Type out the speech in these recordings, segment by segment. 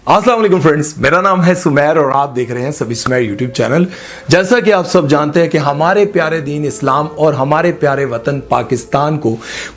अस्सलाम वालेकुम फ्रेंड्स, मेरा नाम है सुमेर और आप देख रहे हैं सभी सुमेर यूट्यूब चैनल। जैसा कि आप सब जानते हैं कि हमारे प्यारे दीन इस्लाम और हमारे प्यारे वतन पाकिस्तान को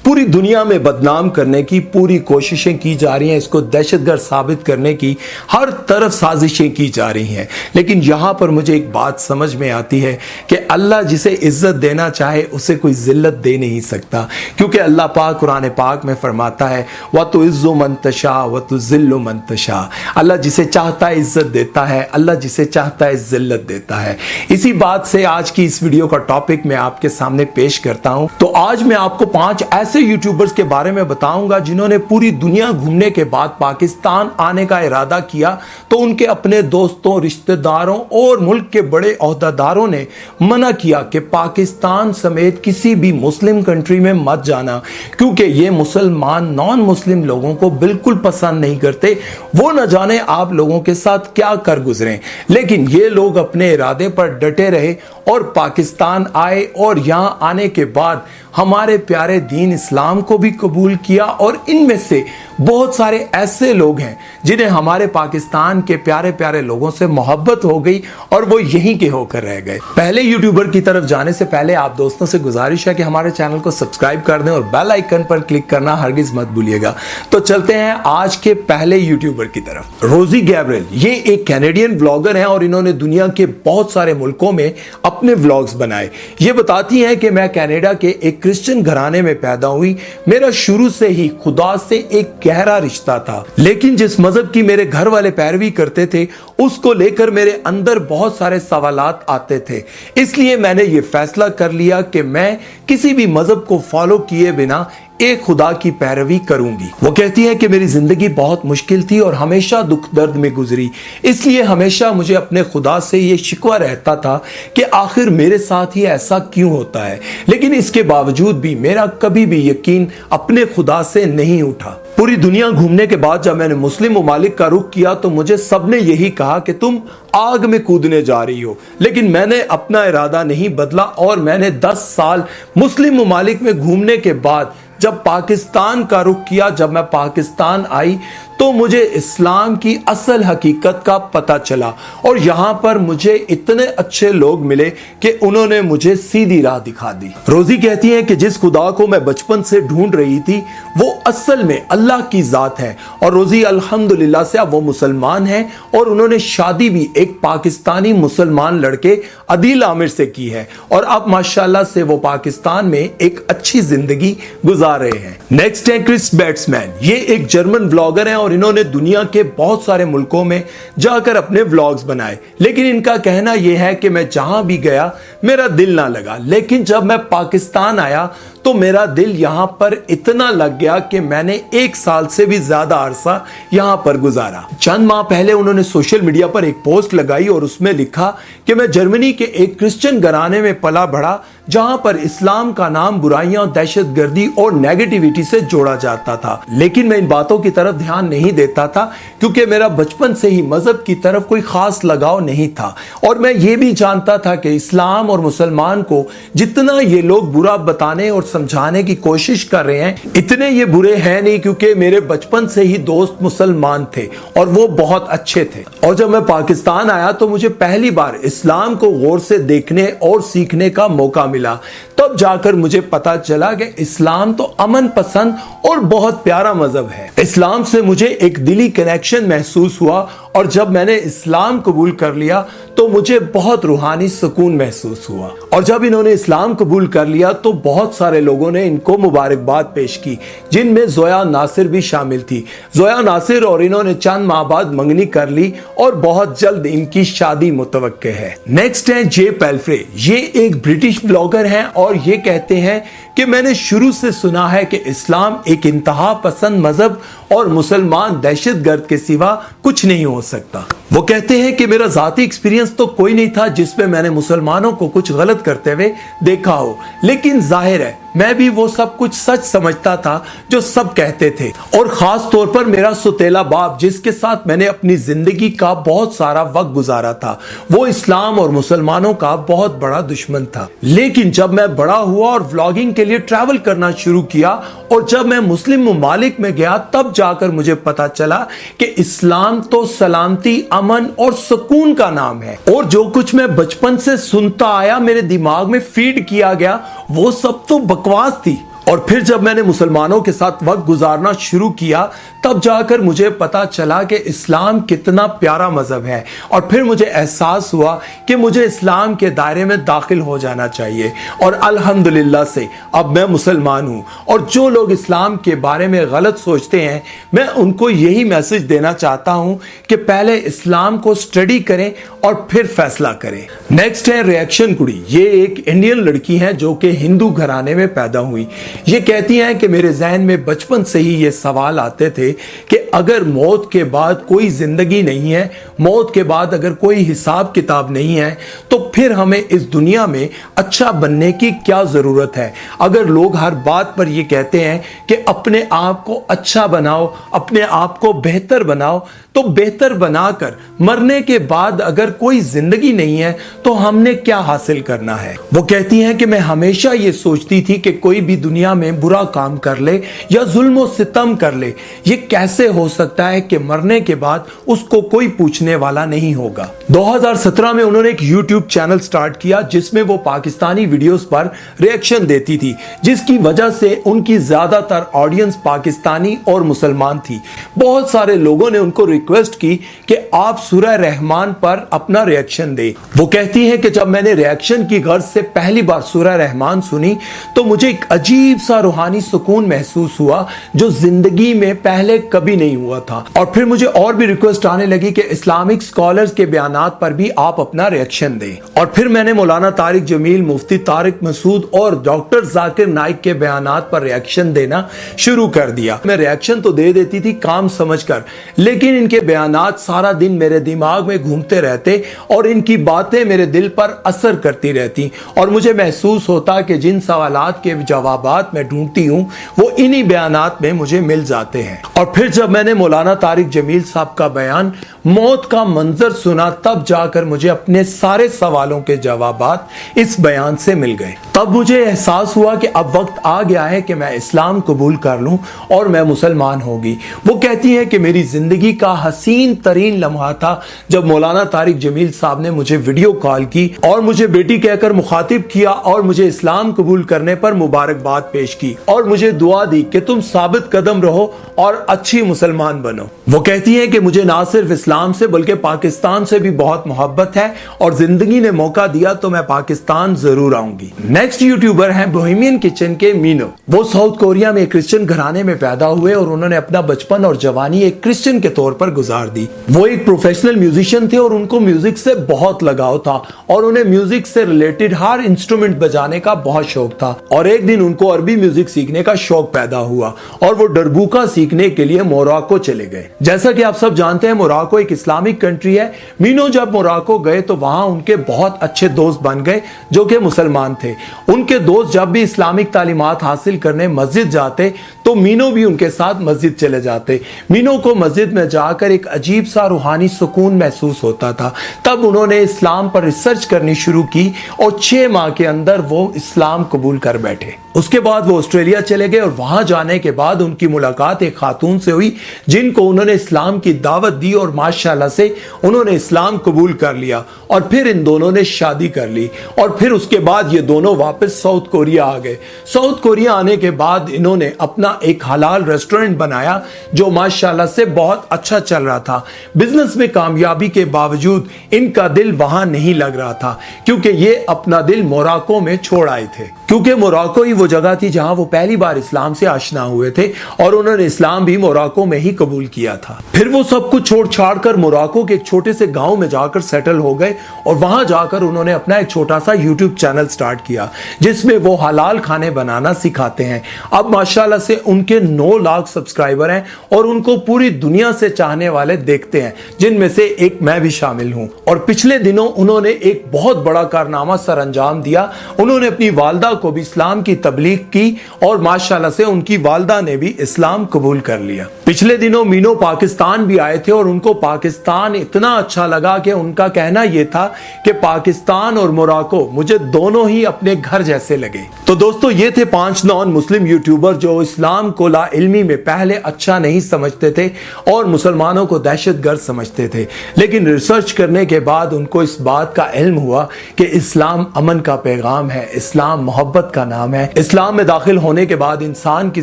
पूरी दुनिया में बदनाम करने की पूरी कोशिशें की जा रही हैं, इसको दहशतगर्द साबित करने की हर तरफ साजिशें की जा रही हैं। लेकिन यहाँ पर मुझे एक बात समझ में आती है कि अल्लाह जिसे इज्जत देना चाहे उसे कोई जिल्लत दे नहीं सकता, क्योंकि अल्लाह पाक कुरान पाक में फरमाता है व तो इज्जो मन तशा व तो जिल्लो मन तशा। अल्लाह जिसे चाहता है इज्जत देता है, अल्लाह जिसे चाहता है जिल्लत देता है। इसी बात से आज की इस वीडियो का टॉपिक मैं आपके सामने पेश करता हूं। तो आज मैं आपको 5 ऐसे यूट्यूबर्स के बारे में बताऊंगा जिन्होंने पूरी दुनिया घूमने के बाद पाकिस्तान आने का इरादा किया, तो उनके अपने दोस्तों, रिश्तेदारों और मुल्क के बड़े ओहदेदारों ने मना किया कि पाकिस्तान समेत किसी भी मुस्लिम कंट्री में मत जाना, क्योंकि ये मुसलमान नॉन मुस्लिम लोगों को बिल्कुल पसंद नहीं करते। वो न जाने आप लोगों के साथ क्या कर गुजरे। लेकिन ये लोग अपने इरादे पर डटे रहे और पाकिस्तान आए और यहां आने के बाद हमारे प्यारे दीन इस्लाम को भी कबूल किया। और इनमें से बहुत सारे ऐसे लोग हैं जिन्हें हमारे पाकिस्तान के प्यारे प्यारे लोगों से मोहब्बत हो गई और वो यहीं के होकर रह गए। पहले यूट्यूबर की तरफ जाने से पहले आप दोस्तों से गुजारिश है कि हमारे चैनल को सब्सक्राइब कर दें और बेल आइकन पर क्लिक करना हरगिज मत भूलिएगा। तो चलते हैं आज के पहले यूट्यूबर की तरफ। रोजी गैब्रियल ये एक कैनेडियन व्लॉगर हैं और इन्होंने दुनिया के बहुत सारे मुल्कों में अपने व्लॉग्स बनाए। ये बताती हैं कि मैं कनाडा के एक क्रिश्चियन घराने में पैदा हुई। मेरा शुरू से ही खुदा से एक गहरा रिश्ता था, लेकिन जिस मजहब की मेरे घर वाले पैरवी करते थे उसको लेकर मेरे अंदर बहुत सारे सवालात आते थे। इसलिए मैंने ये फैसला कर लिया कि मैं किसी भी मजहब को फॉलो किए बिना एक खुदा की पैरवी करूंगी। वो कहती है कि मेरी जिंदगी बहुत मुश्किल थी और हमेशा दुख दर्द में गुजरी, इसलिए हमेशा मुझे अपने खुदा से ये शिकवा रहता था कि आखिर मेरे साथ ही ऐसा क्यों होता है। लेकिन इसके बावजूद भी मेरा कभी भी यकीन अपने खुदा से नहीं उठा। पूरी दुनिया घूमने के बाद जब मैंने मुस्लिम ममालिक का रुख किया तो मुझे सबने यही कहा कि तुम आग में कूदने जा रही हो। लेकिन मैंने अपना इरादा नहीं बदला और मैंने 10 साल मुस्लिम ममालिक में घूमने के बाद जब पाकिस्तान का रुख किया, जब मैं पाकिस्तान आई तो मुझे इस्लाम की असल हकीकत का पता चला और यहां पर मुझे इतने अच्छे लोग मिले कि उन्होंने मुझे सीधी राह दिखा दी। रोजी कहती है कि जिस खुदा को मैं बचपन से ढूंढ रही थी वो असल में अल्लाह की जात है। और रोजी अल्हम्दुलिल्लाह से अब वो मुसलमान है और उन्होंने शादी भी एक पाकिस्तानी मुसलमान लड़के अदील आमिर से की है और अब माशाल्लाह से वो पाकिस्तान में एक अच्छी जिंदगी गुजार रहे हैं। नेक्स्ट है क्रिस बैट्समैन। ये एक जर्मन व्लॉगर है और इन्होंने दुनिया के बहुत सारे मुल्कों में जाकर अपने व्लॉग्स बनाए। लेकिन इनका कहना यह है कि मैं जहां भी गया मेरा दिल ना लगा, लेकिन जब मैं पाकिस्तान आया तो मेरा दिल यहां पर इतना लग गया कि मैंने 1 साल से भी ज्यादा अरसा यहां पर गुजारा। चंद माह पहले उन्होंने सोशल मीडिया पर एक पोस्ट लगाई और उसमें लिखा कि मैं जर्मनी के एक क्रिश्चियन घराने में पला बढ़ा जहां पर इस्लाम का नाम बुराइयां, दहशतगर्दी और नेगेटिविटी से जोड़ा जाता था। लेकिन मैं इन बातों की तरफ ध्यान नहीं देता था क्योंकि मेरा बचपन से ही मजहब की तरफ कोई खास लगाव नहीं था और मैं ये भी जानता था कि इस्लाम और मुसलमान को जितना ये लोग बुरा बताने और समझाने की कोशिश कर रहे हैं इतने ये बुरे हैं नहीं, क्योंकि मेरे बचपन से ही दोस्त मुसलमान थे और वो बहुत अच्छे थे। और जब मैं पाकिस्तान आया तो मुझे पहली बार इस्लाम को गौर से देखने और सीखने का मौका मिला। तब जाकर मुझे पता चला कि इस्लाम तो अमन पसंद और बहुत प्यारा मजहब है। इस्लाम से मुझे एक दिली कनेक्शन महसूस हुआ और जब मैंने इस्लाम कबूल कर लिया तो मुझे बहुत रूहानी सुकून महसूस हुआ। और जब इन्होंने इस्लाम कबूल कर लिया तो बहुत सारे लोगों ने इनको मुबारकबाद पेश की, जिनमें जोया नासिर भी शामिल थी। जोया नासिर और इन्होंने चंद माह बाद मंगनी कर ली और बहुत जल्द इनकी शादी मुतवक्के है। नेक्स्ट है जे पेल्फ्रे। ये एक ब्रिटिश ब्लॉगर हैं और ये कहते हैं कि मैंने शुरू से सुना है कि इस्लाम एक इंतहा पसंद मजहब और मुसलमान दहशतगर्द के सिवा कुछ नहीं हो सकता। वो कहते हैं कि मेरा जाती एक्सपीरियंस तो कोई नहीं था जिसमें मैंने मुसलमानों को कुछ गलत करते हुए देखा हो, लेकिन जाहिर है मैं भी वो सब कुछ सच समझता था जो सब कहते थे। और खास तौर पर मेरा सुतेला बाप, जिसके साथ मैंने अपनी जिंदगी का बहुत सारा वक्त गुजारा था, वो इस्लाम और मुसलमानों का बहुत बड़ा दुश्मन था। लेकिन जब मैं बड़ा हुआ और व्लॉगिंग के लिए ट्रैवल करना शुरू किया और जब मैं मुस्लिम ममालिक में गया, तब जाकर मुझे पता चला कि इस्लाम तो सलामती, अमन और सुकून का नाम है। और जो कुछ मैं बचपन से सुनता आया, मेरे दिमाग में फीड किया गया, वो सब तो बकवास थी। और फिर जब मैंने मुसलमानों के साथ वक्त गुजारना शुरू किया, तब जाकर मुझे पता चला कि इस्लाम कितना प्यारा मजहब है। और फिर मुझे एहसास हुआ कि मुझे इस्लाम के दायरे में दाखिल हो जाना चाहिए। और अल्हम्दुलिल्लाह से अब मैं मुसलमान हूँ। और जो लोग इस्लाम के बारे में गलत सोचते हैं, मैं उनको यही मैसेज देना चाहता हूँ कि पहले इस्लाम को स्टडी करें और फिर फैसला करें। नेक्स्ट है रिएक्शन कुड़ी। ये एक इंडियन लड़की है जो कि हिंदू घराने में पैदा हुई। ये कहती हैं कि मेरे जहन में बचपन से ही ये सवाल आते थे कि अगर मौत के बाद कोई जिंदगी नहीं है, मौत के बाद अगर कोई हिसाब किताब नहीं है, तो फिर हमें इस दुनिया में अच्छा बनने की क्या जरूरत है। अगर लोग हर बात पर ये कहते हैं कि अपने आप को अच्छा बनाओ, अपने आप को बेहतर बनाओ, तो बेहतर बनाकर मरने के बाद अगर कोई जिंदगी नहीं है तो हमने क्या हासिल करना है। वो कहती हैं कि मैं हमेशा ये सोचती थी कि कोई भी दुनिया में बुरा काम कर ले या जुल्म और सितम कर ले, ये कैसे हो सकता है कि मरने के बाद उसको कोई पूछने वाला नहीं होगा। 2017 में उन्होंने एक YouTube चैनल स्टार्ट किया जिसमें वो पाकिस्तानी वीडियोस पर रिएक्शन देती थी, जिसकी वजह से उनकी ज्यादातर ऑडियंस पाकिस्तानी और मुसलमान थी। बहुत सारे लोगों ने उनको रिक्वेस्ट की कि आप सूरह रहमान पर अपना रिएक्शन दे। वो कहती हैं कि जब मैंने रिएक्शन की गर्ज से पहली बार सूरह रहमान सुनी तो मुझे एक अजीब सा रूहानी सुकून महसूस हुआ जो जिंदगी में पहले कभी नहीं हुआ था। और फिर मुझे और भी रिक्वेस्ट आने लगी कि इस्लामिक स्कॉलर्स के बयानात पर भी आप अपना रिएक्शन दें। और फिर मैंने मौलाना तारिक जमील, मुफ्ती तारिक मसूद और डॉक्टर जाकिर नाइक के बयानात पर रिएक्शन देना शुरू कर दिया। मैं रिएक्शन तो दे देती थी काम समझकर, लेकिन इनके बयानात सारा दिन मेरे दिमाग में घूमते रहते और इनकी बातें मेरे दिल पर असर करती रहती। और मुझे महसूस होता कि जिन सवालात के जवाबात मैं ढूंढती हूँ वो इन्हीं बयानात में मुझे मिल जाते हैं। और फिर जब मैंने मौलाना तारिक जमील साहब का बयान मौत का मंजर सुना, तब जाकर मुझे अपने सारे सवालों के जवाबात इस बयान से मिल गए। तब मुझे एहसास हुआ कि अब वक्त आ गया है कि मैं इस्लाम कबूल कर लूं और मैं मुसलमान होगी। वो कहती है कि मेरी जिंदगी का हसीन तरीन लम्हा था जब मौलाना तारिक जमील साहब ने मुझे वीडियो कॉल की और मुझे बेटी कहकर मुखातिब किया और मुझे इस्लाम कबूल करने पर मुबारकबाद पेश की और मुझे दुआ दी कि तुम साबित कदम रहो और अच्छी मुसलमान बनो। वो कहती है कि मुझे ना सिर्फ इस्लाम से बल्कि पाकिस्तान से भी बहुत मोहब्बत है और जिंदगी ने मौका दिया तो मैं पाकिस्तान जरूर आऊंगी। नेक्स्ट यूट्यूबर हैं बोहेमियन किचन के मीनो। वो साउथ कोरिया में एक क्रिश्चियन घराने में पैदा हुए और उन्होंने अपना बचपन और जवानी एक क्रिश्चियन के तौर पर गुजार दी। वो एक प्रोफेशनल म्यूजिशियन थे और उनको म्यूजिक से बहुत लगाव था और उन्हें म्यूजिक से रिलेटेड हर इंस्ट्रूमेंट बजाने का बहुत शौक था। और एक दिन उनको अरबी म्यूजिक सीखने का शौक पैदा हुआ और वो डरबूका सीखने के लिए मोरक्को चले गए। जैसा कि आप सब जानते हैं, मोरक्को एक इस्लामिक कंट्री है। मीनो जब मोरक्को गए तो वहां उनके बहुत अच्छे दोस्त बन गए जो कि मुसलमान थे। उनके दोस्त जब भी इस्लामिक तालीमात हासिल करने मस्जिद जाते तो मीनो भी उनके साथ मस्जिद चले जाते। मीनो को मस्जिद में जाकर एक अजीब सा रूहानी सुकून महसूस होता था। तब उन्होंने इस्लाम पर रिसर्च करनी शुरू की और 6 माह के अंदर वो इस्लाम कबूल कर बैठे। उसके बाद वो ऑस्ट्रेलिया चले गए और वहां जाने के बाद उनकी मुलाकात एक खातून से हुई जिनको उन्होंने इस्लाम की दावत दी और माशाल्लाह से उन्होंने इस्लाम कबूल कर लिया और फिर इन दोनों ने शादी कर ली। और फिर उसके बाद ये दोनों वापस साउथ कोरिया आ गए। साउथ कोरिया आने के बाद इन्होंने अपना एक हलाल रेस्टोरेंट बनाया जो माशाल्लाह से बहुत अच्छा चल रहा था। बिजनेस में कामयाबी के बावजूद इनका दिल वहां नहीं लग रहा था क्योंकि ये अपना दिल मोरक्को में छोड़ आए थे, क्योंकि मोरक्को ही वो वो जगह थी जहां वो पहली बार इस्लाम से आशना हुए थे और उन्होंने इस्लाम भी मोरक्को में ही कबूल किया था। फिर वो सब कुछ छोड़ छाड़ कर मोरक्को के एक छोटे से गांव में जाकर सेटल हो गए और वहां जाकर उन्होंने अपना एक छोटा सा यूट्यूब चैनल स्टार्ट किया जिसमें वो हलाल खाने बनाना सिखाते हैं। अब माशाल्लाह से उनके 9 लाख सब्सक्राइबर हैं और उनको पूरी दुनिया से चाहने वाले देखते हैं, जिनमें से एक मैं भी शामिल हूं। और पिछले दिनों उन्होंने एक बहुत बड़ा कारनामा सर अंजाम दिया। उन्होंने अपनी वालदा को भी इस्लाम की तबलीग की और माशाल्लाह से उनकी वालदा ने भी इस्लाम कबूल कर लिया। पिछले दिनों मीनो पाकिस्तान भी आए थे और उनको पाकिस्तान इतना अच्छा लगा कि उनका कहना यह था कि पाकिस्तान और मोरक्को मुझे दोनों ही अपने घर जैसे लगे। तो दोस्तों, ये थे 5 नॉन मुस्लिम यूट्यूबर जो इस्लाम को ला इल्मी में पहले अच्छा नहीं समझते थे और मुसलमानों को दहशतगर्द समझते थे, लेकिन रिसर्च करने के बाद उनको इस बात का इल्म हुआ कि इस्लाम अमन का पैगाम है, इस्लाम मोहब्बत का नाम है। इस्लाम में दाखिल होने के बाद इंसान की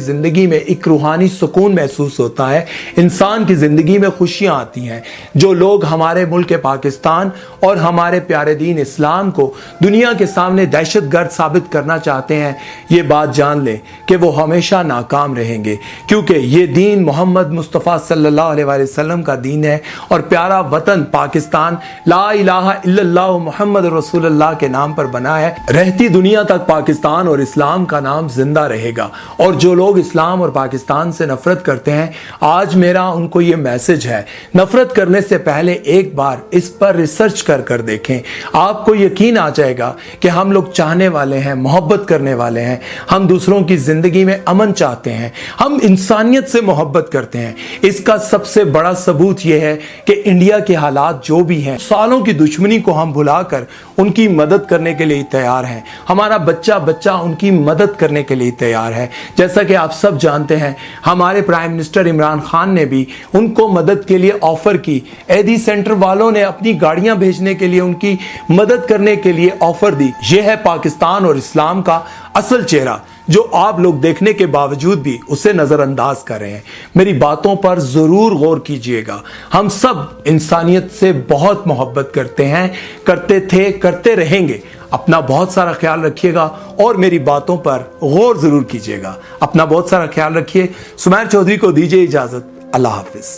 जिंदगी में एक रूहानी सुकून महसूस होता है, इंसान की जिंदगी में खुशियां आती हैं। जो लोग हमारे मुल्क पाकिस्तान और हमारे प्यारे दीन इस्लाम को दुनिया के सामने दहशतगर्द साबित करना चाहते हैं, ये बात जान लें कि वो हमेशा नाकाम रहेंगे, क्योंकि ये दीन मोहम्मद मुस्तफ़ा सल्लल्लाहु अलैहि वसल्लम का दीन है और प्यारा वतन पाकिस्तान ला इलाहा इल्लल्लाह मुहम्मद रसूलुल्लाह के नाम पर बना है। रहती दुनिया तक पाकिस्तान और इस्लाम का नाम जिंदा रहेगा। और जो लोग इस्लाम और पाकिस्तान से नफरत करते हैं, आज मेरा उनको ये मैसेज है, नफरत करने से पहले एक बार इस पर रिसर्च कर देखें। आपको यकीन आ जाएगा कि हम लोग चाहने वाले हैं, मोहब्बत करने वाले हैं, हम दूसरों की जिंदगी में अमन चाहते हैं, हम इंसानियत से मोहब्बत करते हैं। इसका सबसे बड़ा सबूत यह है कि इंडिया के हालात जो भी हैं, सालों की दुश्मनी को हम भुलाकर उनकी मदद करने के लिए तैयार हैं। हमारा बच्चा बच्चा उनकी मदद करने के लिए तैयार है। जैसा कि आप सब जानते हैं, हमारे प्राइम मिनिस्टर इमरान खान ने भी उनको मदद के लिए ऑफर की। एडी सेंटर वालों ने अपनी गाड़ियां भेजने के लिए उनकी मदद करने के लिए ऑफर दी। यह है पाकिस्तान और इस्लाम का असल चेहरा, जो आप लोग देखने के बावजूद भी उसे नजरअंदाज कर रहे हैं। मेरी बातों पर जरूर गौर कीजिएगा। हम सब इंसानियत से बहुत मोहब्बत करते हैं, करते थे, करते रहेंगे। अपना बहुत सारा ख्याल रखिएगा और मेरी बातों पर गौर जरूर कीजिएगा। अपना बहुत सारा ख्याल रखिए। सुमैर चौधरी को दीजिए इजाजत। अल्लाह हाफिज।